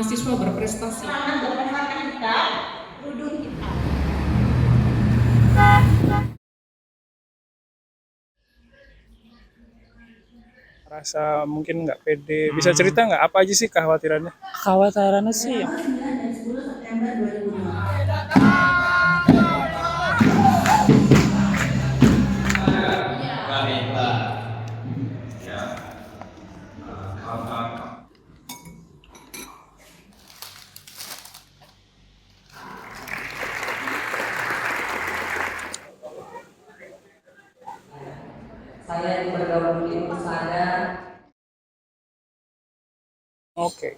mahasiswa berprestasi. Rasa mungkin nggak pede. Bisa cerita nggak apa aja sih kekhawatirannya? Kekhawatirannya sih saya yang bergabung di sana. Oke.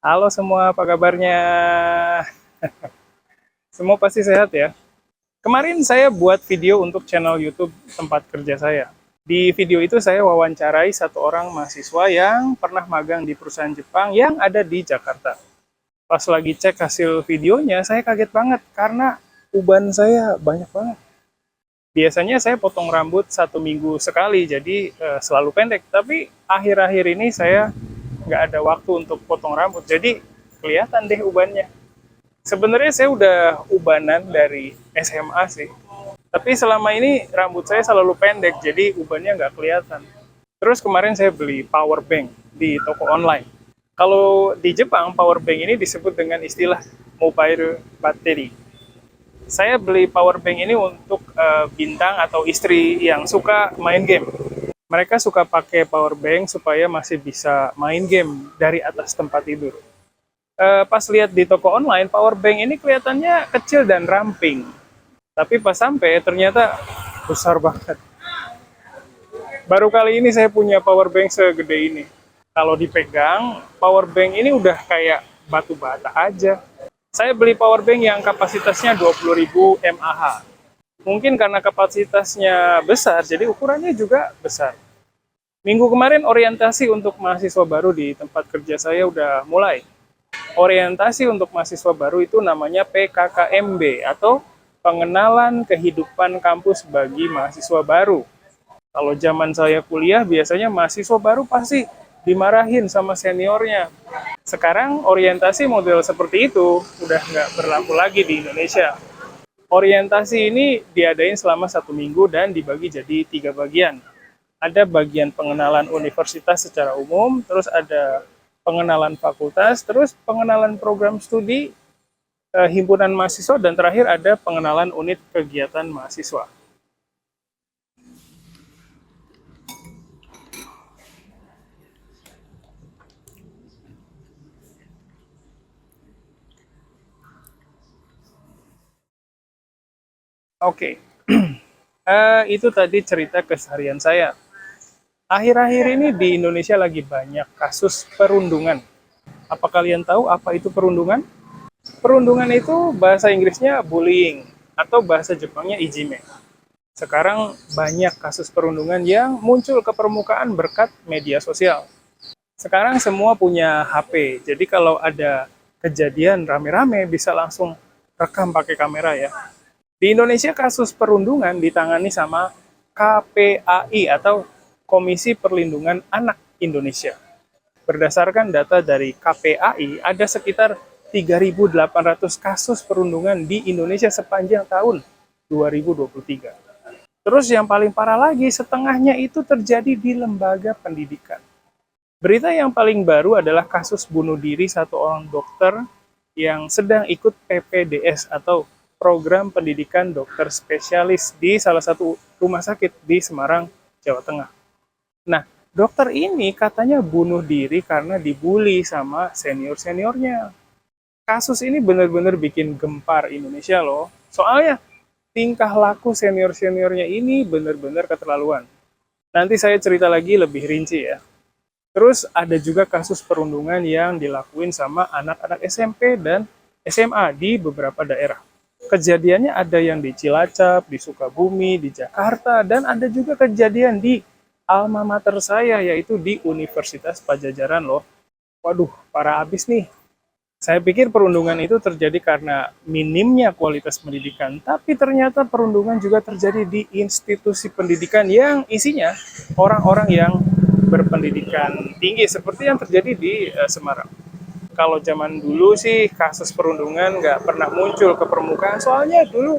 Halo semua, apa kabarnya? Semua pasti sehat ya? Kemarin saya buat video untuk channel YouTube tempat kerja saya. Di video itu saya wawancarai satu orang mahasiswa yang pernah magang di perusahaan Jepang yang ada di Jakarta. Pas lagi cek hasil videonya, saya kaget banget karena uban saya banyak banget. Biasanya saya potong rambut 1 minggu sekali, jadi selalu pendek. Tapi akhir-akhir ini saya nggak ada waktu untuk potong rambut, jadi kelihatan deh ubannya. Sebenarnya saya udah ubanan dari SMA sih, tapi selama ini rambut saya selalu pendek, jadi ubannya nggak kelihatan. Terus kemarin saya beli power bank di toko online. Kalau di Jepang, power bank ini disebut dengan istilah mobile battery. Saya beli power bank ini untuk bintang atau istri yang suka main game. Mereka suka pakai power bank supaya masih bisa main game dari atas tempat tidur. Pas lihat di toko online, power bank ini kelihatannya kecil dan ramping. Tapi pas sampai ternyata besar banget. Baru kali ini saya punya power bank segede ini. Kalau dipegang, power bank ini udah kayak batu bata aja. Saya beli power bank yang kapasitasnya 20.000 mAh. Mungkin karena kapasitasnya besar, jadi ukurannya juga besar. Minggu kemarin orientasi untuk mahasiswa baru di tempat kerja saya udah mulai. Orientasi untuk mahasiswa baru itu namanya PKKMB atau Pengenalan Kehidupan Kampus bagi Mahasiswa Baru. Kalau zaman saya kuliah, biasanya mahasiswa baru pasti dimarahin sama seniornya. Sekarang orientasi model seperti itu udah nggak berlaku lagi di Indonesia. Orientasi ini diadain selama 1 minggu dan dibagi jadi 3 bagian. Ada bagian pengenalan universitas secara umum, terus ada pengenalan fakultas, terus pengenalan program studi, himpunan mahasiswa, dan terakhir ada pengenalan unit kegiatan mahasiswa. Oke, itu tadi cerita keseharian saya. Akhir-akhir ini di Indonesia lagi banyak kasus perundungan. Apa kalian tahu apa itu perundungan? Perundungan itu bahasa Inggrisnya bullying atau bahasa Jepangnya ijime. Sekarang banyak kasus perundungan yang muncul ke permukaan berkat media sosial. Sekarang semua punya HP, jadi kalau ada kejadian rame-rame bisa langsung rekam pakai kamera ya. Di Indonesia kasus perundungan ditangani sama KPAI atau Komisi Perlindungan Anak Indonesia. Berdasarkan data dari KPAI, ada sekitar 3.800 kasus perundungan di Indonesia sepanjang tahun 2023. Terus yang paling parah lagi, setengahnya itu terjadi di lembaga pendidikan. Berita yang paling baru adalah kasus bunuh diri satu orang dokter yang sedang ikut PPDS atau Program Pendidikan Dokter Spesialis di salah satu rumah sakit di Semarang, Jawa Tengah. Nah, dokter ini katanya bunuh diri karena dibully sama senior-seniornya. Kasus ini benar-benar bikin gempar Indonesia loh. Soalnya tingkah laku senior-seniornya ini benar-benar keterlaluan. Nanti saya cerita lagi lebih rinci ya. Terus ada juga kasus perundungan yang dilakuin sama anak-anak SMP dan SMA di beberapa daerah. Kejadiannya ada yang di Cilacap, di Sukabumi, di Jakarta, dan ada juga kejadian di alma mater saya, yaitu di Universitas Pajajaran loh. Waduh, parah abis nih. Saya pikir perundungan itu terjadi karena minimnya kualitas pendidikan, tapi ternyata perundungan juga terjadi di institusi pendidikan yang isinya orang-orang yang berpendidikan tinggi seperti yang terjadi di Semarang. Kalau zaman dulu sih kasus perundungan nggak pernah muncul ke permukaan, soalnya dulu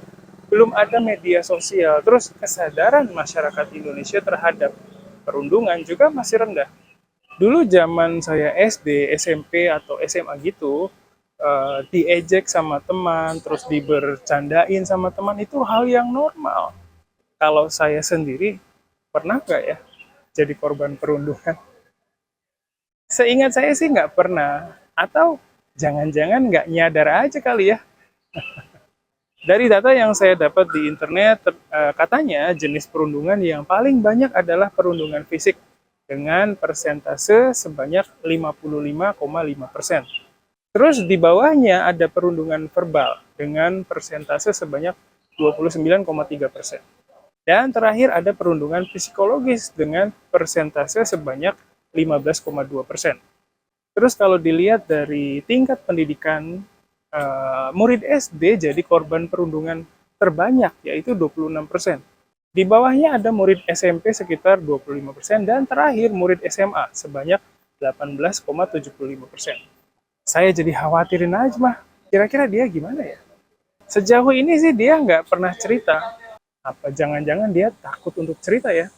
belum ada media sosial. Terus kesadaran masyarakat Indonesia terhadap perundungan juga masih rendah. Dulu zaman saya SD, SMP atau SMA gitu, diejek sama teman, terus dibercandain sama teman itu hal yang normal. Kalau saya sendiri pernah nggak ya jadi korban perundungan? Seingat saya sih nggak pernah. Atau jangan-jangan nggak nyadar aja kali ya. Dari data yang saya dapat di internet, katanya jenis perundungan yang paling banyak adalah perundungan fisik dengan persentase sebanyak 55,5%. Terus di bawahnya ada perundungan verbal dengan persentase sebanyak 29,3%. Dan terakhir ada perundungan psikologis dengan persentase sebanyak 15,2%. Terus kalau dilihat dari tingkat pendidikan, murid SD jadi korban perundungan terbanyak, yaitu 26%. Di bawahnya ada murid SMP sekitar 25%, dan terakhir murid SMA sebanyak 18,75%. Saya jadi khawatirin Najmah, kira-kira dia gimana ya? Sejauh ini sih dia nggak pernah cerita. Apa jangan-jangan dia takut untuk cerita ya?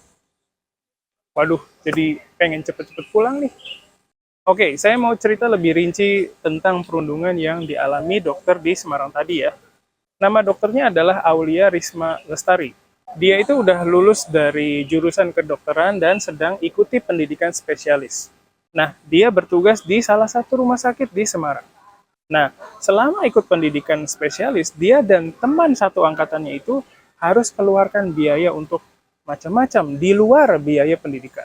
Waduh, jadi pengen cepet-cepet pulang nih. Oke, saya mau cerita lebih rinci tentang perundungan yang dialami dokter di Semarang tadi ya. Nama dokternya adalah Aulia Risma Lestari. Dia itu udah lulus dari jurusan kedokteran dan sedang ikuti pendidikan spesialis. Nah, dia bertugas di salah satu rumah sakit di Semarang. Nah, selama ikut pendidikan spesialis, dia dan teman satu angkatannya itu harus keluarkan biaya untuk macam-macam di luar biaya pendidikan.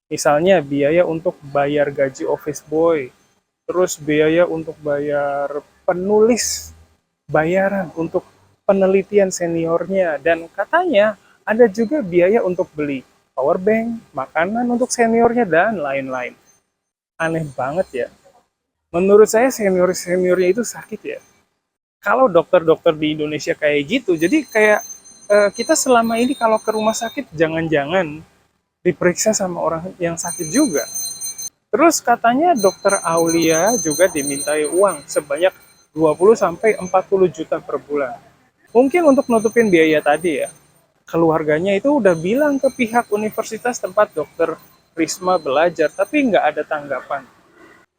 Misalnya biaya untuk bayar gaji office boy, terus biaya untuk bayar penulis, bayaran untuk penelitian seniornya, dan katanya ada juga biaya untuk beli power bank, makanan untuk seniornya, dan lain-lain. Aneh banget ya. Menurut saya senior-seniornya itu sakit ya. Kalau dokter-dokter di Indonesia kayak gitu, jadi kayak kita selama ini kalau ke rumah sakit jangan-jangan diperiksa sama orang yang sakit juga. Terus katanya dokter Aulia juga dimintai uang sebanyak 20 sampai 40 juta per bulan. Mungkin untuk nutupin biaya tadi ya. Keluarganya itu udah bilang ke pihak universitas tempat dokter Risma belajar, tapi nggak ada tanggapan.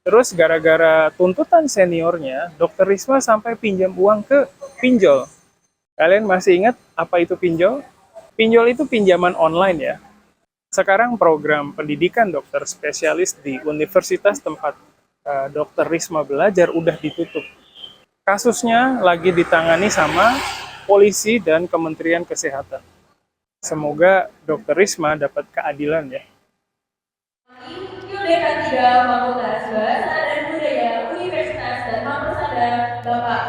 Terus gara-gara tuntutan seniornya, dokter Risma sampai pinjam uang ke pinjol. Kalian masih ingat apa itu pinjol? Pinjol itu pinjaman online ya. Sekarang program pendidikan dokter spesialis di universitas tempat dokter Risma belajar udah ditutup. Kasusnya lagi ditangani sama polisi dan Kementerian Kesehatan. Semoga dokter Risma dapat keadilan ya. Yudheka 3 Fakultas Bahasa dan Budaya Universitas dan Mampus Anda, Bapak